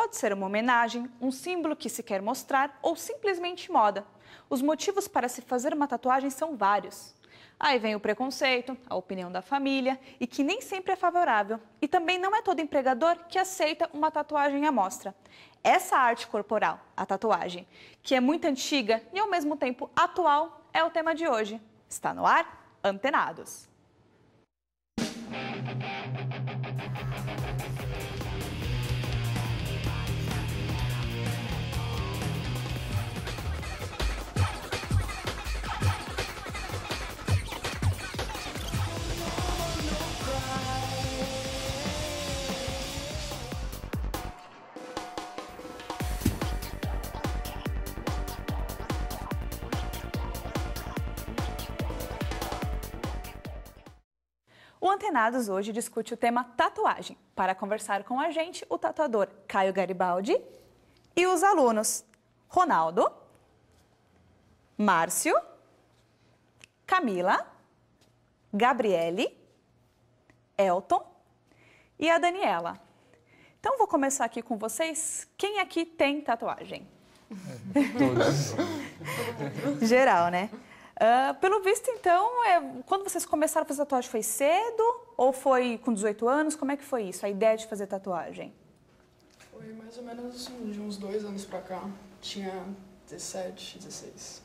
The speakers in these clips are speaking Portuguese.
Pode ser uma homenagem, um símbolo que se quer mostrar ou simplesmente moda. Os motivos para se fazer uma tatuagem são vários. Aí vem o preconceito, a opinião da família e que nem sempre é favorável. E também não é todo empregador que aceita uma tatuagem à mostra. Essa arte corporal, a tatuagem, que é muito antiga e ao mesmo tempo atual, é o tema de hoje. Está no ar, Antenados. O Antenados hoje discute o tema tatuagem. Para conversar com a gente, o tatuador Caio Garibaldi e os alunos Ronaldo, Márcio, Camila, Gabriele, Elton e a Daniela. Então, vou começar aqui com vocês. Quem aqui tem tatuagem? Todos. Geral, né? Pelo visto, então, quando vocês começaram a fazer tatuagem, foi cedo ou foi com 18 anos? Como é que foi isso, a ideia de fazer tatuagem? Foi mais ou menos assim, de uns 2 anos pra cá. Tinha 17, 16.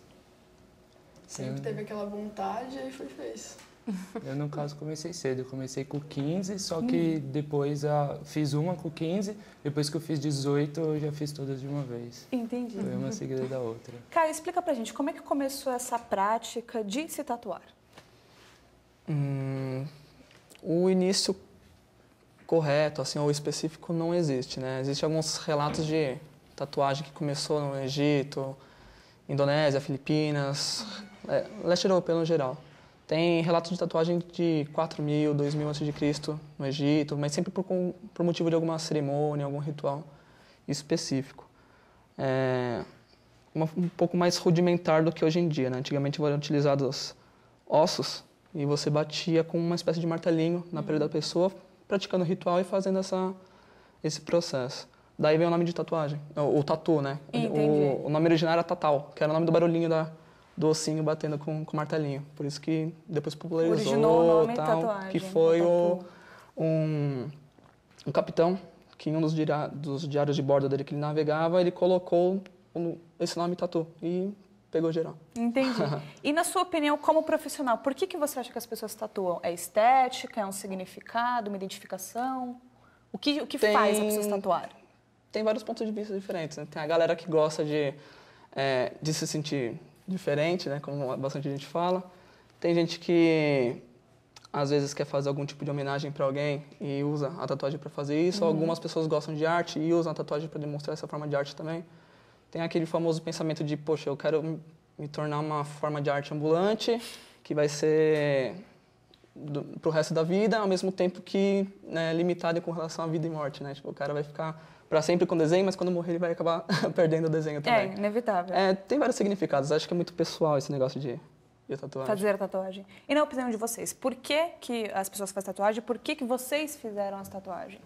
Sempre teve aquela vontade e aí fez. Eu, no caso, comecei cedo. Eu comecei com 15, só que depois fiz uma com 15. Depois que eu fiz 18, eu já fiz todas de uma vez. Entendi. Foi uma seguida da outra. Caio, explica pra gente, como é que começou essa prática de se tatuar? O início correto, assim, ou específico, não existe, né? Existem alguns relatos de tatuagem que começou no Egito, Indonésia, Filipinas, leste europeu no geral. Tem relatos de tatuagem de 4.000, 2.000 a.C. no Egito, mas sempre por motivo de alguma cerimônia, algum ritual específico. Um pouco mais rudimentar do que hoje em dia, né? Antigamente eram utilizados ossos e você batia com uma espécie de martelinho na pele da pessoa, praticando o ritual e fazendo esse processo. Daí vem o nome de tatuagem, o tatu, né? O nome original era tatal, que era o nome do barulhinho do ossinho batendo com o martelinho. Por isso que depois popularizou, originou o nome tal, tatuagem, que foi um capitão que em um dos diários de bordo dele que ele navegava, ele colocou esse nome tatu e pegou geral. Entendi. E na sua opinião, como profissional, por que você acha que as pessoas tatuam? É estética, é um significado, uma identificação? O que faz as pessoas tatuar? Tem vários pontos de vista diferentes, né? Tem a galera que gosta de se sentir diferente, né? Como bastante gente fala. Tem gente que às vezes quer fazer algum tipo de homenagem para alguém e usa a tatuagem para fazer isso. Algumas pessoas gostam de arte e usam a tatuagem para demonstrar essa forma de arte também. Tem aquele famoso pensamento de, poxa, eu quero me tornar uma forma de arte ambulante que vai ser pro resto da vida, ao mesmo tempo que limitada com relação à vida e morte, né? Tipo, o cara vai ficar para sempre com o desenho, mas quando morrer ele vai acabar perdendo o desenho também. É, inevitável. Tem vários significados. Acho que é muito pessoal esse negócio de tatuagem. Fazer tatuagem. E na opinião de vocês, por que as pessoas fazem tatuagem? Por que vocês fizeram as tatuagens?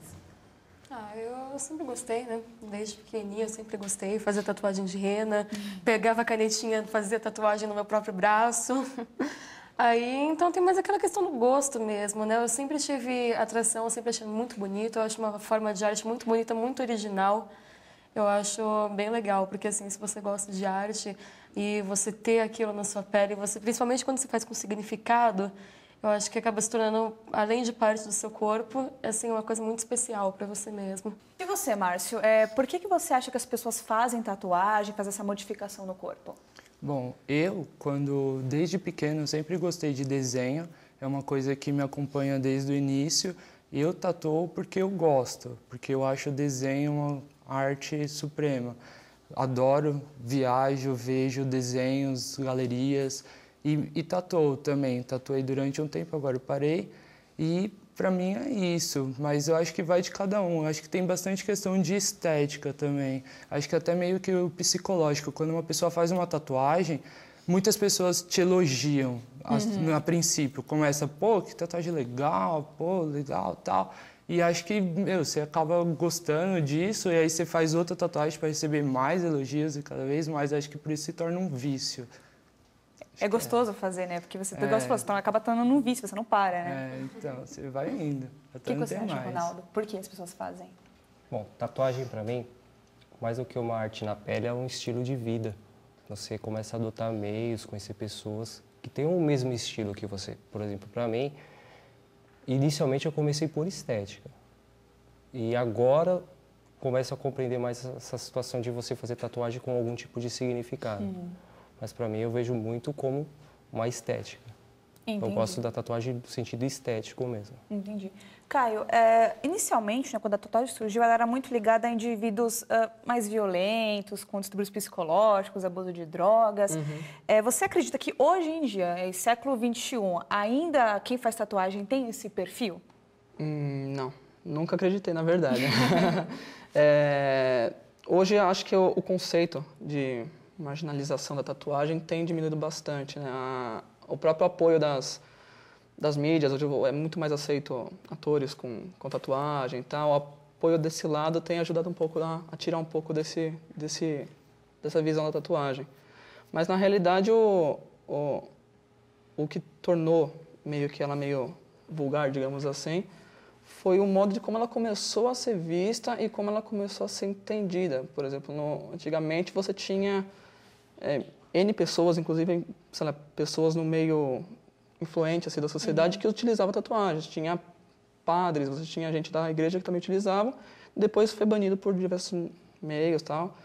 Eu sempre gostei, né? Desde pequenininha eu sempre gostei. Fazia tatuagem de rena, pegava a canetinha, fazia tatuagem no meu próprio braço. Então tem mais aquela questão do gosto mesmo, né? Eu sempre tive atração, eu sempre achei muito bonito. Eu acho uma forma de arte muito bonita, muito original. Eu acho bem legal, porque assim, se você gosta de arte e você ter aquilo na sua pele, principalmente quando você faz com significado, eu acho que acaba se tornando, além de parte do seu corpo, assim, uma coisa muito especial para você mesmo. E você, Márcio, por que você acha que as pessoas fazem tatuagem, fazem essa modificação no corpo? Bom, desde pequeno, sempre gostei de desenho. É uma coisa que me acompanha desde o início. Eu tatuo porque eu gosto, porque eu acho o desenho uma arte suprema. Adoro, viajo, vejo desenhos, galerias e tatuo também. Tatuei durante um tempo, agora eu parei e para mim é isso. Mas eu acho que vai de cada um. Eu acho que tem bastante questão de estética também. Acho que até meio que o psicológico. Quando uma pessoa faz uma tatuagem, muitas pessoas te elogiam. A princípio. Começa, pô, que tatuagem legal, pô, legal, tal. E acho que, você acaba gostando disso e aí você faz outra tatuagem para receber mais elogios e cada vez mais. Acho que por isso se torna um vício. É gostoso fazer, né? Porque você, você acaba tornando um vício, você não para, né? Então, você vai indo. O que você acha, Ronaldo? Por que as pessoas fazem? Bom, tatuagem para mim, mais do que uma arte na pele, é um estilo de vida. Você começa a adotar meios, conhecer pessoas que têm o mesmo estilo que você. Por exemplo, para mim, inicialmente eu comecei por estética. E agora começo a compreender mais essa situação de você fazer tatuagem com algum tipo de significado. Mas para mim eu vejo muito como uma estética. Entendi. Eu gosto da tatuagem no sentido estético mesmo. Entendi. Caio, inicialmente, né, quando a tatuagem surgiu, ela era muito ligada a indivíduos mais violentos, com distúrbios psicológicos, abuso de drogas. Você acredita que hoje em dia, século XXI, ainda quem faz tatuagem tem esse perfil? Não, nunca acreditei, na verdade. Hoje, acho que o conceito de marginalização da tatuagem tem diminuído bastante, né? O próprio apoio das mídias, hoje é muito mais aceito atores com tatuagem e tal. O apoio desse lado tem ajudado um pouco a tirar um pouco dessa visão da tatuagem. Mas, na realidade, o que tornou ela meio vulgar, digamos assim, foi o modo de como ela começou a ser vista e como ela começou a ser entendida. Por exemplo, antigamente você tinha N pessoas, inclusive, sei lá, pessoas no meio influente assim, da sociedade que utilizavam tatuagens. Tinha padres, você tinha gente da igreja que também utilizava. Depois foi banido por diversos meios e tal.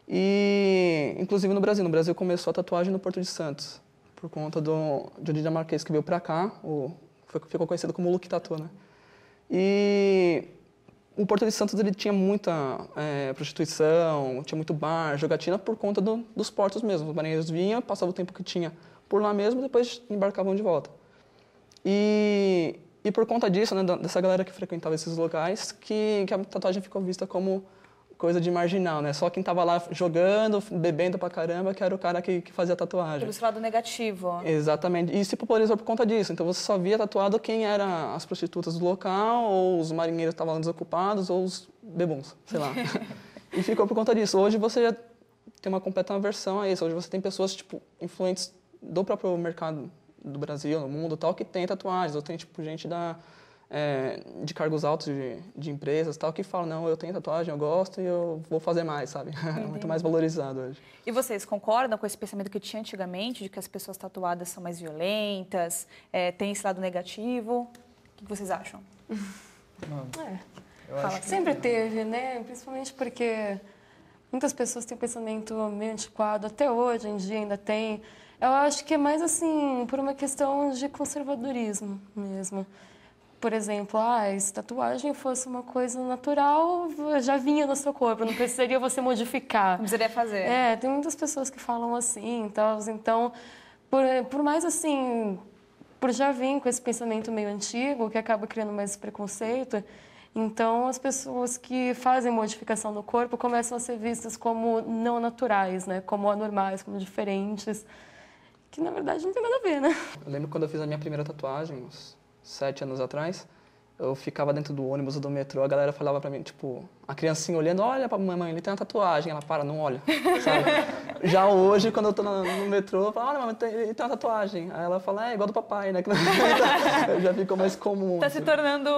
E, inclusive, no Brasil começou a tatuagem no Porto de Santos, por conta do dinamarquês que veio para cá, ficou conhecido como Luke Tattoo, né? E o Porto de Santos ele tinha muita prostituição, tinha muito bar, jogatina por conta dos portos mesmo. Os marinheiros vinham, passavam o tempo que tinha por lá mesmo, depois embarcavam de volta. E por conta disso, né, dessa galera que frequentava esses locais, que a tatuagem ficou vista como coisa de marginal, né? Só quem estava lá jogando, bebendo pra caramba, que era o cara que fazia a tatuagem. Pelo lado negativo. Exatamente. E se popularizou por conta disso. Então você só via tatuado quem eram as prostitutas do local, ou os marinheiros que estavam desocupados, ou os bebuns, sei lá. E ficou por conta disso. Hoje você já tem uma completa aversão a isso. Hoje você tem pessoas, tipo, influentes do próprio mercado do Brasil, no mundo, tal, que tem tatuagens. Ou tem, tipo, gente de cargos altos de empresas, tal, que falam, não, eu tenho tatuagem, eu gosto e eu vou fazer mais, sabe? É muito mais valorizado hoje. E vocês concordam com esse pensamento que tinha antigamente, de que as pessoas tatuadas são mais violentas, tem esse lado negativo? O que vocês acham? Sempre teve, né? Principalmente porque muitas pessoas têm um pensamento meio antiquado, até hoje em dia ainda tem. Eu acho que é mais assim, por uma questão de conservadorismo mesmo. Por exemplo, se tatuagem fosse uma coisa natural, já vinha no seu corpo, não precisaria você modificar. Não precisaria fazer. Tem muitas pessoas que falam assim, tal. Então, por mais assim, por já vir com esse pensamento meio antigo, que acaba criando mais preconceito, então as pessoas que fazem modificação no corpo começam a ser vistas como não naturais, né? Como anormais, como diferentes, que na verdade não tem nada a ver, né? Eu lembro quando eu fiz a minha primeira tatuagem, uns 7 anos atrás, eu ficava dentro do ônibus ou do metrô, a galera falava pra mim, tipo, a criancinha olhando, olha pra mamãe, ele tem uma tatuagem. Ela, para, não olha, sabe? Já hoje, quando eu tô no metrô, eu falo, olha, mamãe, ele tem uma tatuagem. Aí ela fala, igual do papai, né? Já ficou mais comum. Tá se tornando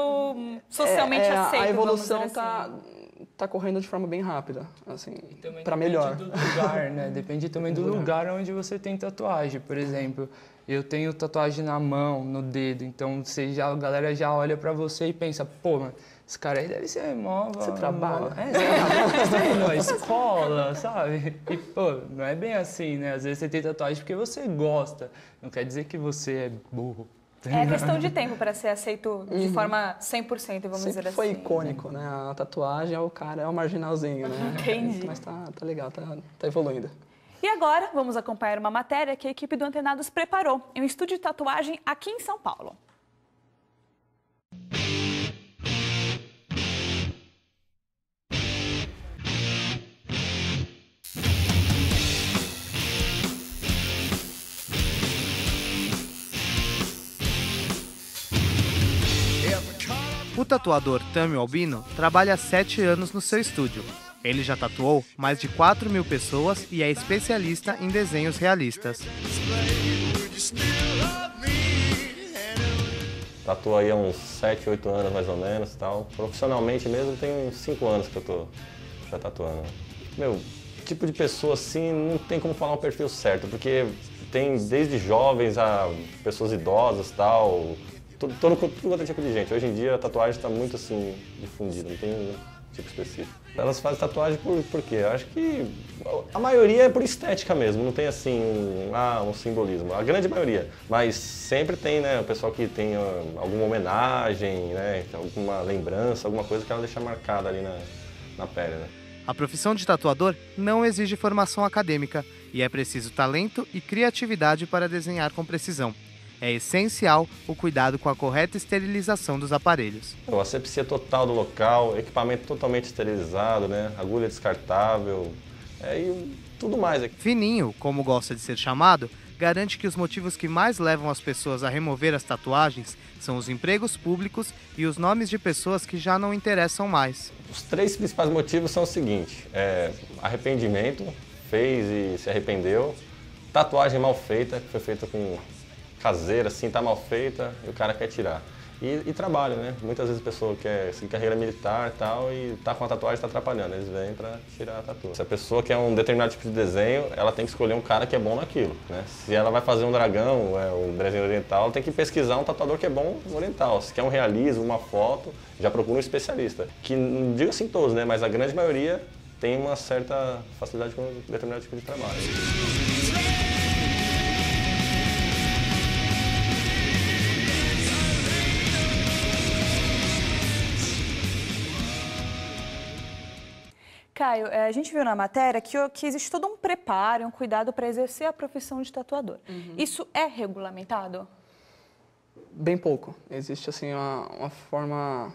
socialmente aceito, a evolução vamos dizer assim. tá correndo de forma bem rápida, assim, Também pra melhor. Depende do lugar, né? Depende também do lugar onde você tem tatuagem. Por exemplo, eu tenho tatuagem na mão, no dedo, então a galera já olha pra você e pensa, pô, mano, esse cara aí deve ser mó... Você trabalha? Você trabalha na escola, sabe? E, pô, não é bem assim, né? Às vezes você tem tatuagem porque você gosta, não quer dizer que você é burro. É questão de tempo para ser aceito de forma 100%, vamos Sempre dizer assim. foi icônico, né? A tatuagem o cara, é o marginalzinho, né? Entendi. Mas tá legal, tá evoluindo. E agora, vamos acompanhar uma matéria que a equipe do Antenados preparou em um estúdio de tatuagem aqui em São Paulo. O tatuador Tâmio Albino trabalha há 7 anos no seu estúdio. Ele já tatuou mais de 4.000 pessoas e é especialista em desenhos realistas. Tatuo aí há uns 7, 8 anos mais ou menos, tal. Profissionalmente mesmo tem uns 5 anos que eu tô já tatuando. Meu, tipo de pessoa assim, não tem como falar um perfil certo, porque tem desde jovens a pessoas idosas, tal, todo quanto é tipo de gente. Hoje em dia a tatuagem está muito assim difundida, não tem um tipo específico. Elas fazem tatuagem por quê? Eu acho que a maioria é por estética mesmo, não tem assim um simbolismo, a grande maioria. Mas sempre tem, né, o pessoal que tem alguma homenagem, né, alguma lembrança, alguma coisa que ela deixa marcada ali na pele, né? A profissão de tatuador não exige formação acadêmica e é preciso talento e criatividade para desenhar com precisão. É essencial o cuidado com a correta esterilização dos aparelhos. A asepsia total do local, equipamento totalmente esterilizado, né? Agulha descartável e tudo mais. Fininho, como gosta de ser chamado, garante que os motivos que mais levam as pessoas a remover as tatuagens são os empregos públicos e os nomes de pessoas que já não interessam mais. Os 3 principais motivos são o seguinte: arrependimento, fez e se arrependeu, tatuagem mal feita, que foi feita com caseira, assim, tá mal feita e o cara quer tirar. E trabalho, né? Muitas vezes a pessoa quer seguir carreira militar e tal e tá com a tatuagem, tá atrapalhando. Eles vêm pra tirar a tatuagem. Se a pessoa quer um determinado tipo de desenho, ela tem que escolher um cara que é bom naquilo, né? Se ela vai fazer um dragão, um desenho oriental, ela tem que pesquisar um tatuador que é bom no oriental. Se quer um realismo, uma foto, já procura um especialista. Que, não digo assim todos, né? Mas a grande maioria tem uma certa facilidade com um determinado tipo de trabalho. Caio, a gente viu na matéria que existe todo um preparo, um cuidado para exercer a profissão de tatuador. Isso é regulamentado? Bem pouco. Existe assim uma forma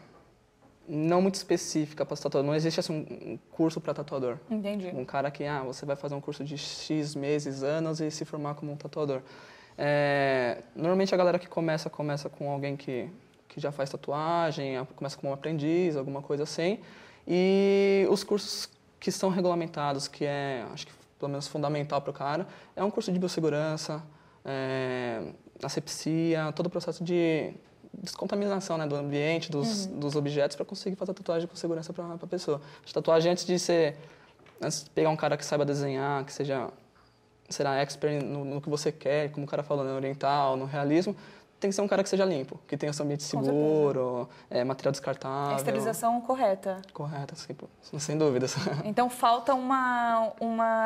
não muito específica para tatuador. Não existe assim um curso para tatuador. Entendi. Um cara que você vai fazer um curso de X meses, anos e se formar como um tatuador. Normalmente a galera que começa com alguém que já faz tatuagem, começa como um aprendiz, alguma coisa assim. E os cursos que são regulamentados, que acho que pelo menos fundamental para o cara, é um curso de biossegurança, asepsia, todo o processo de descontaminação, né, do ambiente, dos objetos, para conseguir fazer a tatuagem com segurança para a pessoa. A tatuagem, antes de pegar um cara que saiba desenhar, que será expert no que você quer, como o cara falou, no oriental, no realismo, tem que ser um cara que seja limpo, que tenha seu ambiente seguro, material descartável. A esterilização correta. Correta, sem dúvidas. Então falta uma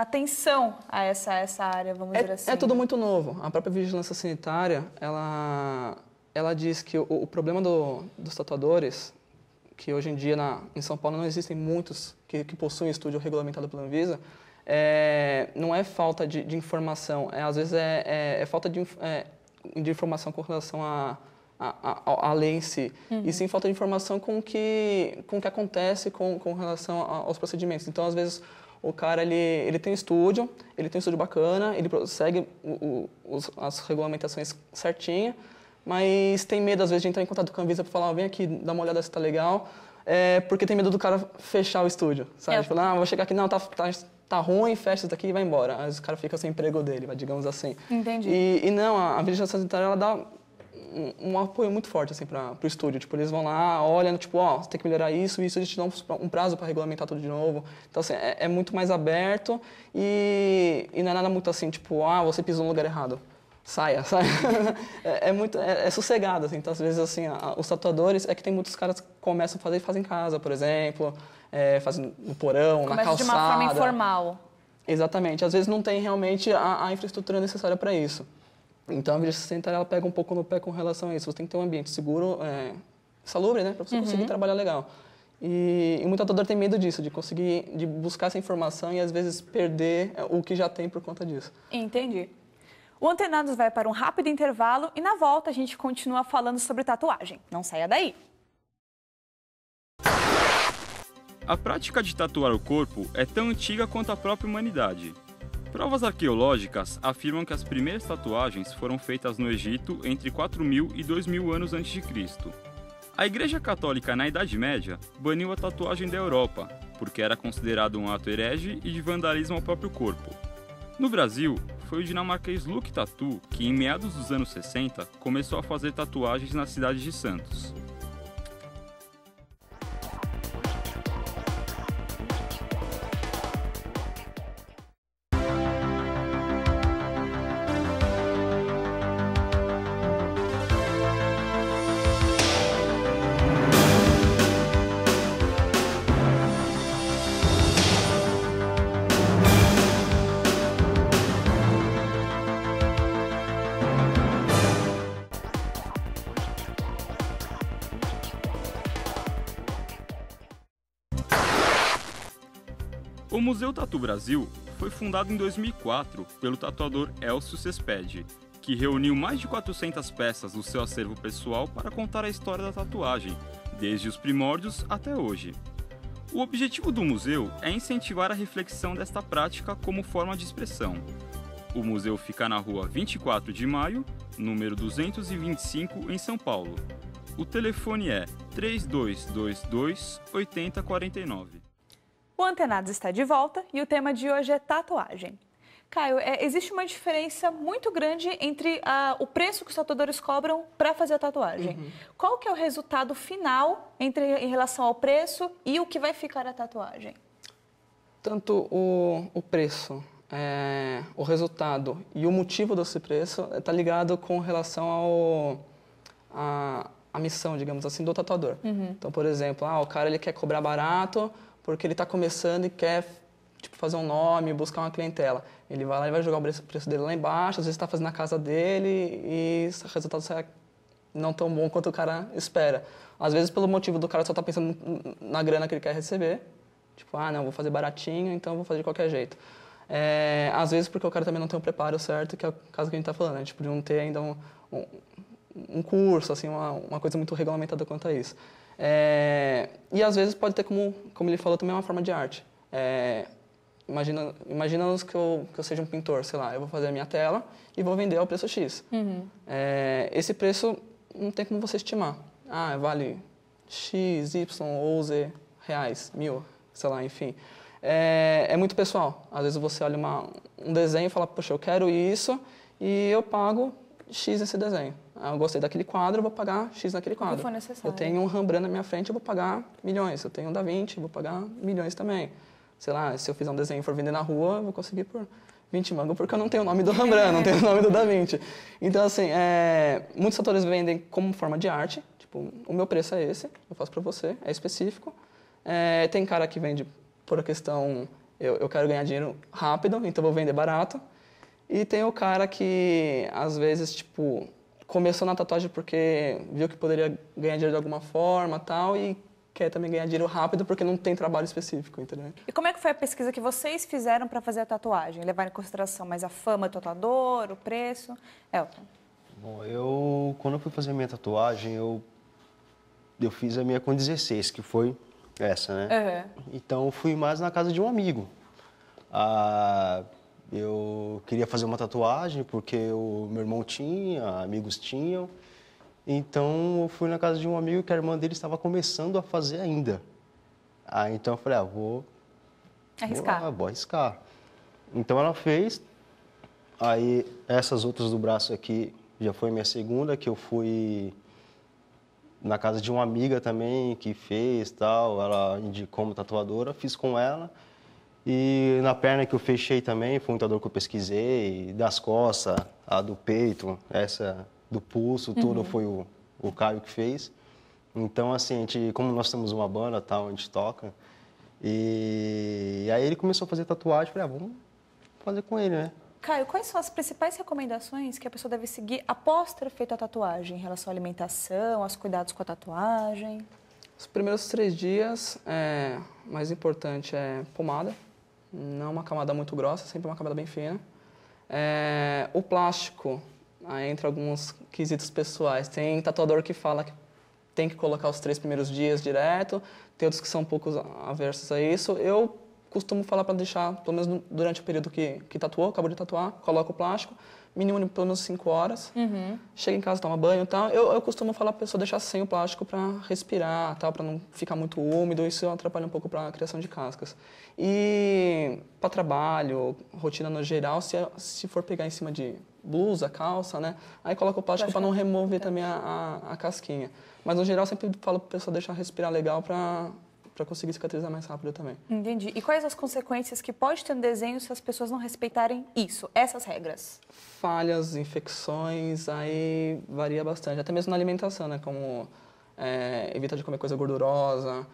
atenção a essa área, vamos dizer assim. É tudo muito novo. A própria vigilância sanitária, ela diz que o problema dos tatuadores, que hoje em dia em São Paulo não existem muitos que possuem estúdio regulamentado pela Anvisa, não é falta de informação, às vezes é falta de informação com relação à lei em si, e sim falta de informação com o que acontece com relação aos procedimentos. Então, às vezes, o cara ele tem um estúdio bacana, ele segue as regulamentações certinho, mas tem medo, às vezes, de entrar em contato com a Anvisa para falar, vem aqui, dá uma olhada se tá legal, porque tem medo do cara fechar o estúdio, sabe? Falar, vou chegar aqui, não, tá ruim, fecha isso daqui e vai embora. Aí o cara fica sem emprego dele, digamos assim. Entendi. E não, a vigilância sanitária, ela dá um apoio muito forte, assim, pro estúdio. Tipo, eles vão lá, olham, tipo, você tem que melhorar isso, eles te dão um prazo para regulamentar tudo de novo. Então, assim, é muito mais aberto e não é nada muito assim, tipo, você pisou no lugar errado. Saia. É sossegado, assim. Então, às vezes, assim, os tatuadores, que tem muitos caras que começam a fazer e fazem em casa, por exemplo, fazem no porão, na calçada. De uma forma informal. Exatamente. Às vezes não tem realmente a infraestrutura necessária para isso. Então, a vigilância sanitária, ela pega um pouco no pé com relação a isso. Você tem que ter um ambiente seguro, salubre, né, para você conseguir trabalhar legal. E muito tatuador tem medo disso, de buscar essa informação e, às vezes, perder o que já tem por conta disso. Entendi. O Antenados vai para um rápido intervalo e, na volta, a gente continua falando sobre tatuagem. Não saia daí! A prática de tatuar o corpo é tão antiga quanto a própria humanidade. Provas arqueológicas afirmam que as primeiras tatuagens foram feitas no Egito entre 4.000 e 2.000 anos antes de Cristo. A Igreja Católica, na Idade Média, baniu a tatuagem da Europa, porque era considerado um ato herege e de vandalismo ao próprio corpo. No Brasil, foi o dinamarquês Luc Tattoo que, em meados dos anos 60, começou a fazer tatuagens na cidade de Santos. O Museu Tatu Brasil foi fundado em 2004 pelo tatuador Elcio Cespedi, que reuniu mais de 400 peças do seu acervo pessoal para contar a história da tatuagem, desde os primórdios até hoje. O objetivo do museu é incentivar a reflexão desta prática como forma de expressão. O museu fica na rua 24 de Maio, número 225, em São Paulo. O telefone é 3222-8049. O Antenados está de volta e o tema de hoje é tatuagem. Caio, existe uma diferença muito grande entre o preço que os tatuadores cobram para fazer a tatuagem. Qual que é o resultado final em relação ao preço e o que vai ficar a tatuagem? Tanto o preço, o resultado e o motivo desse preço está ligado com relação à missão, digamos assim, do tatuador. Então, por exemplo, o cara ele quer cobrar barato porque ele está começando e quer fazer um nome, buscar uma clientela. Ele vai lá e vai jogar o preço dele lá embaixo, às vezes está fazendo na casa dele e o resultado sai não tão bom quanto o cara espera. Às vezes, pelo motivo do cara só estar pensando na grana que ele quer receber, não, vou fazer baratinho, então vou fazer de qualquer jeito. Às vezes porque o cara também não tem o preparo certo, que é o caso que a gente está falando, de não ter ainda um curso, assim, uma coisa muito regulamentada quanto a isso. E às vezes pode ter, como ele falou, também uma forma de arte. Imagina que eu seja um pintor, sei lá, eu vou fazer a minha tela e vou vender ao preço X. Esse preço não tem como você estimar. Vale X, Y ou Z reais, 1.000, sei lá, enfim. É muito pessoal. Às vezes você olha um desenho e fala, poxa, eu quero isso e eu pago X nesse desenho. Eu gostei daquele quadro, eu vou pagar X naquele quadro. For necessário. Eu tenho um Rembrandt na minha frente, eu vou pagar milhões. Eu tenho um Da Vinci, eu vou pagar milhões também. Sei lá, se eu fizer um desenho e for vender na rua, eu vou conseguir por 20 mangos, porque eu não tenho o nome do Rembrandt, não tenho o nome do Da Vinci. Então, assim, muitos tatuadores vendem como forma de arte. Tipo, o meu preço é esse, eu faço para você, é específico. Tem cara que vende por a questão, eu quero ganhar dinheiro rápido, então vou vender barato. E tem o cara que, às vezes, começou na tatuagem porque viu que poderia ganhar dinheiro de alguma forma tal, e quer também ganhar dinheiro rápido porque não tem trabalho específico, entendeu? E como é que foi a pesquisa que vocês fizeram para fazer a tatuagem? Levar em consideração mais a fama do tatuador, o preço? Elton. Bom, quando eu fui fazer a minha tatuagem, eu fiz a minha com 16, que foi essa, né? Então, eu fui mais na casa de um amigo. Eu queria fazer uma tatuagem porque o meu irmão tinha, amigos tinham. Então, eu fui na casa de um amigo que a irmã dele estava começando a fazer ainda. Então, eu falei, vou arriscar. Vou arriscar. Então, ela fez. Aí, essas outras do braço aqui já foi a minha segunda, que eu fui na casa de uma amiga também que fez, tal. Ela indicou como tatuadora, fiz com ela. E na perna que eu fechei também, foi um tatuador que eu pesquisei, das costas, a do peito, essa do pulso, tudo foi o Caio que fez. Então, assim, como nós temos uma banda, tal, a gente toca. E aí ele começou a fazer tatuagem, falei, vamos fazer com ele, né? Caio, quais são as principais recomendações que a pessoa deve seguir após ter feito a tatuagem, em relação à alimentação, aos cuidados com a tatuagem? Os primeiros 3 dias, o mais importante é pomada. Não uma camada muito grossa, sempre uma camada bem fina. O plástico, entre alguns quesitos pessoais, tem tatuador que fala que tem que colocar os 3 primeiros dias direto, tem outros que são um pouco aversos a isso. Eu costumo falar para deixar, pelo menos durante o período que tatuou, acabou de tatuar, coloca o plástico, mínimo pelo menos 5 horas. Chega em casa, toma banho e tal. Eu costumo falar para a pessoa deixar sem o plástico para respirar, tal, para não ficar muito úmido. Isso atrapalha um pouco para a criação de cascas. E para trabalho, rotina no geral, se for pegar em cima de blusa, calça, né? Aí coloca o plástico para não remover também a casquinha. Mas no geral, sempre falo para a pessoa deixar respirar legal para conseguir cicatrizar mais rápido também. Entendi. E quais as consequências que pode ter no desenho se as pessoas não respeitarem isso, essas regras? Falhas, infecções, aí varia bastante. Até mesmo na alimentação, né? Como evitar de comer coisa gordurosa,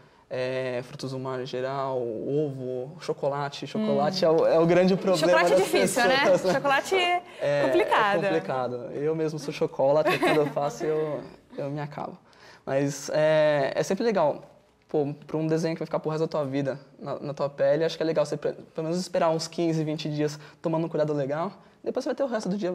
frutos do mar em geral, ovo, chocolate. Chocolate é o grande problema. Chocolate é difícil, pessoas, né? Chocolate é complicado. É complicado. Eu mesmo sou chocolate, quando eu faço eu me acabo. Mas é sempre legal. Para um desenho que vai ficar pro resto da tua vida na tua pele, acho que é legal você pelo menos esperar uns 15, 20 dias tomando um cuidado legal. Depois você vai ter o resto do dia,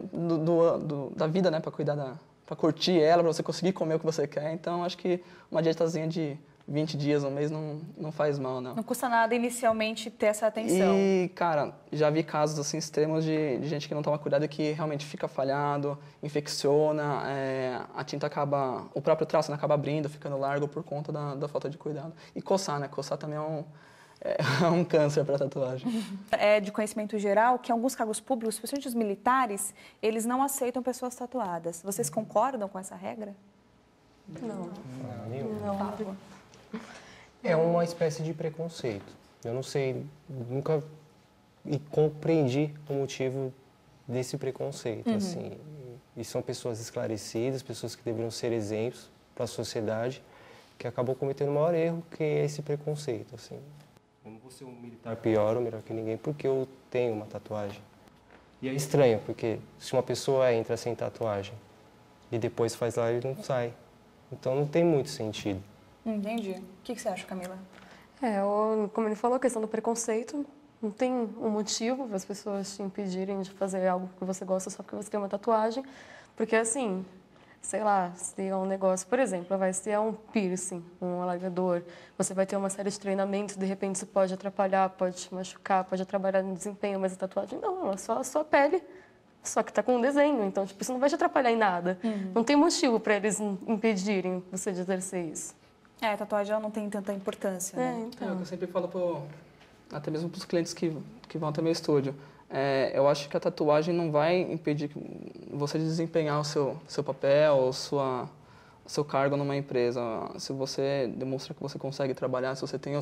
da vida, né, para cuidar para curtir ela, para você conseguir comer o que você quer. Então, acho que uma dietazinha de 20 dias, um mês, não faz mal, não. Não custa nada inicialmente ter essa atenção. E, cara, já vi casos assim extremos de gente que não toma cuidado e que realmente fica falhado, infecciona, a tinta acaba, o próprio traço acaba abrindo, ficando largo por conta da falta de cuidado. E coçar, né? Coçar também é um câncer para tatuagem. É de conhecimento geral que alguns cargos públicos, especialmente os militares, eles não aceitam pessoas tatuadas. Vocês concordam com essa regra? Não. Não. É uma espécie de preconceito. Eu não sei, nunca compreendi o motivo desse preconceito. Assim. E são pessoas esclarecidas, pessoas que deveriam ser exemplos para a sociedade, que acabou cometendo o maior erro, que é esse preconceito. Assim. Eu não vou ser um militar pior ou melhor que ninguém porque eu tenho uma tatuagem. E é estranho, porque se uma pessoa entra sem tatuagem e depois faz lá, ele não sai. Então não tem muito sentido. Entendi. O que você acha, Camila? Como ele falou, a questão do preconceito. Não tem um motivo para as pessoas te impedirem de fazer algo que você gosta só porque você tem uma tatuagem. Porque, assim, sei lá, se é um negócio, por exemplo, se é um piercing, um alargador, você vai ter uma série de treinamentos, de repente isso pode atrapalhar, pode te machucar, pode atrapalhar no desempenho, mas a tatuagem não, é só a sua pele, só que está com um desenho. Então, tipo, isso não vai te atrapalhar em nada. Não tem motivo para eles impedirem você de exercer isso. A tatuagem ela não tem tanta importância, né? Então. É o que eu sempre falo até mesmo para os clientes que vão até meu estúdio. Eu acho que a tatuagem não vai impedir você de desempenhar o seu papel, o seu cargo numa empresa. Se você demonstra que você consegue trabalhar, se você tem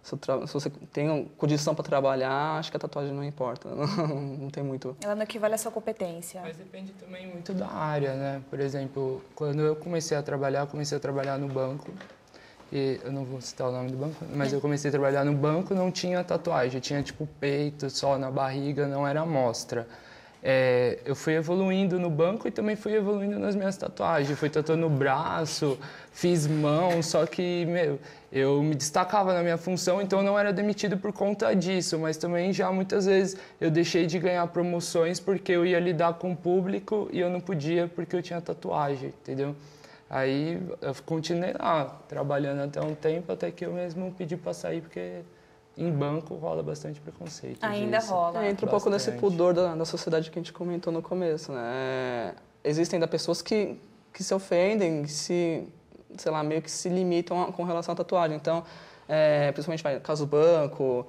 se você tem condição para trabalhar, acho que a tatuagem não importa. Não tem muito. Ela não equivale à sua competência. Mas depende também muito da área, né? Por exemplo, quando eu comecei a trabalhar no banco. E eu não vou citar o nome do banco, mas eu comecei a trabalhar no banco, não tinha tatuagem, tinha tipo peito só na barriga, não era amostra. Eu fui evoluindo no banco e também fui evoluindo nas minhas tatuagens. Fui tatuando o braço, fiz mão, só que, eu me destacava na minha função, então eu não era demitido por conta disso. Mas também já muitas vezes eu deixei de ganhar promoções porque eu ia lidar com o público e eu não podia porque eu tinha tatuagem, entendeu? Aí eu continuei lá, trabalhando até um tempo, até que eu mesmo pedi para sair, porque em banco rola bastante preconceito. Ainda rola. Entra um pouco nesse pudor da sociedade que a gente comentou no começo, né? Existem ainda pessoas que se ofendem, sei lá, meio que se limitam com relação à tatuagem. Então, principalmente caso banco,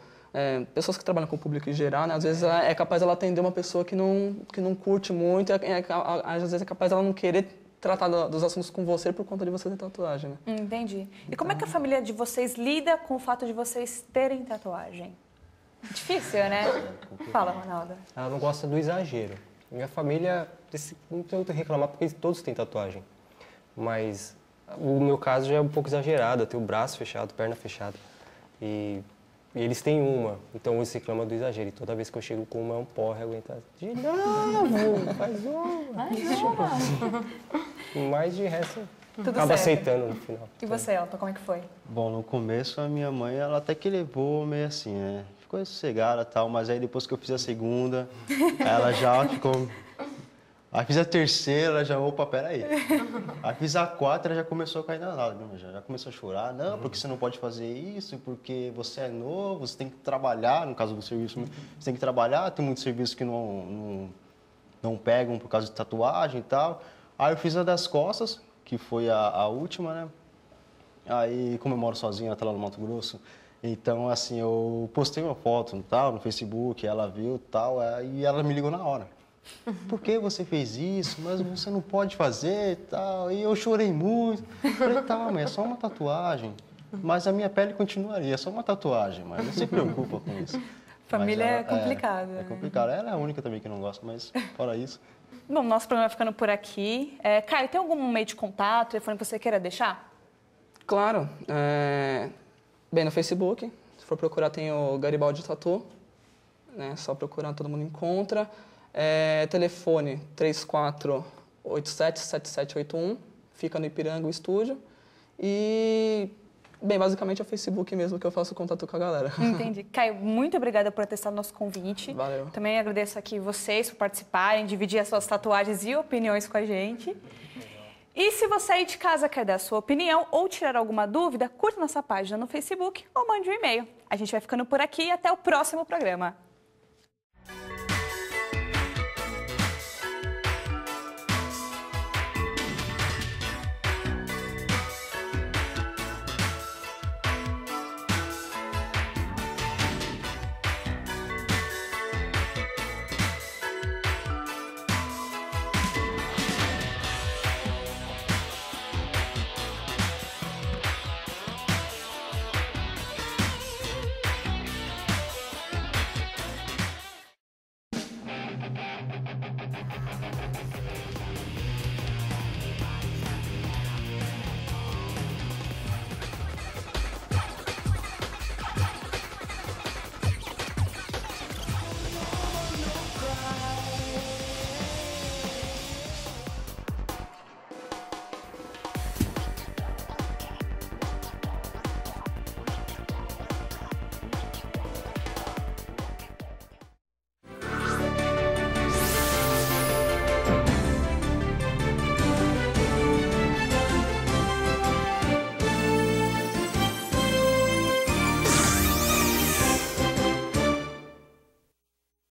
pessoas que trabalham com o público em geral, né? Às vezes é capaz ela atender uma pessoa que não curte muito, às vezes é capaz ela não querer tratar dos assuntos com você por conta de você ter tatuagem, né? Entendi. E como é que a família de vocês lida com o fato de vocês terem tatuagem? Difícil, né? Fala, Ronaldo. Ela não gosta do exagero. Minha família não tem muito a reclamar porque todos têm tatuagem. Mas o meu caso já é um pouco exagerado. Eu tenho o braço fechado, perna fechada. E eles têm uma, então eles reclamam do exagero. E toda vez que eu chego com uma, é um porre aguentar. De novo, faz uma. Mas de resto, acaba aceitando no final. E você, Elton, como é que foi? Bom, no começo a minha mãe, ela até que levou meio assim, né? Ficou sossegada e tal, mas aí depois que eu fiz a segunda, ela já ficou... Aí fiz a terceira, ela já, opa, peraí. Aí fiz a quarta, ela já começou a cair na lágrima, já começou a chorar. Não, porque você não pode fazer isso, porque você é novo, você tem que trabalhar, no caso do serviço, você tem que trabalhar, tem muito serviço que não pegam por causa de tatuagem e tal. Aí eu fiz a das costas, que foi a última, né? Aí, como eu moro sozinho até lá no Mato Grosso, então, assim, eu postei uma foto no Facebook, ela viu e tal, e ela me ligou na hora. Por que você fez isso? Mas você não pode fazer e tal. E eu chorei muito. Falei, tá, mãe, é só uma tatuagem. Mas a minha pele continuaria, é só uma tatuagem, mas não se preocupa com isso. Família é complicado. É complicado. Ela é a única também que não gosta, mas fora isso... Bom, nosso programa vai ficando por aqui. Caio, tem algum meio de contato, telefone que você queira deixar? Claro. Bem, no Facebook, se for procurar, tem o Garibaldi Tatu. Né? Só procurar, todo mundo encontra. Telefone 3487-7781. Fica no Ipiranga, o estúdio. E... Bem, basicamente é o Facebook mesmo que eu faço contato com a galera. Entendi. Caio, muito obrigada por ter estado no nosso convite. Valeu. Também agradeço aqui vocês por participarem, dividir as suas tatuagens e opiniões com a gente. E se você aí de casa quer dar a sua opinião ou tirar alguma dúvida, curta nossa página no Facebook ou mande um e-mail. A gente vai ficando por aqui e até o próximo programa.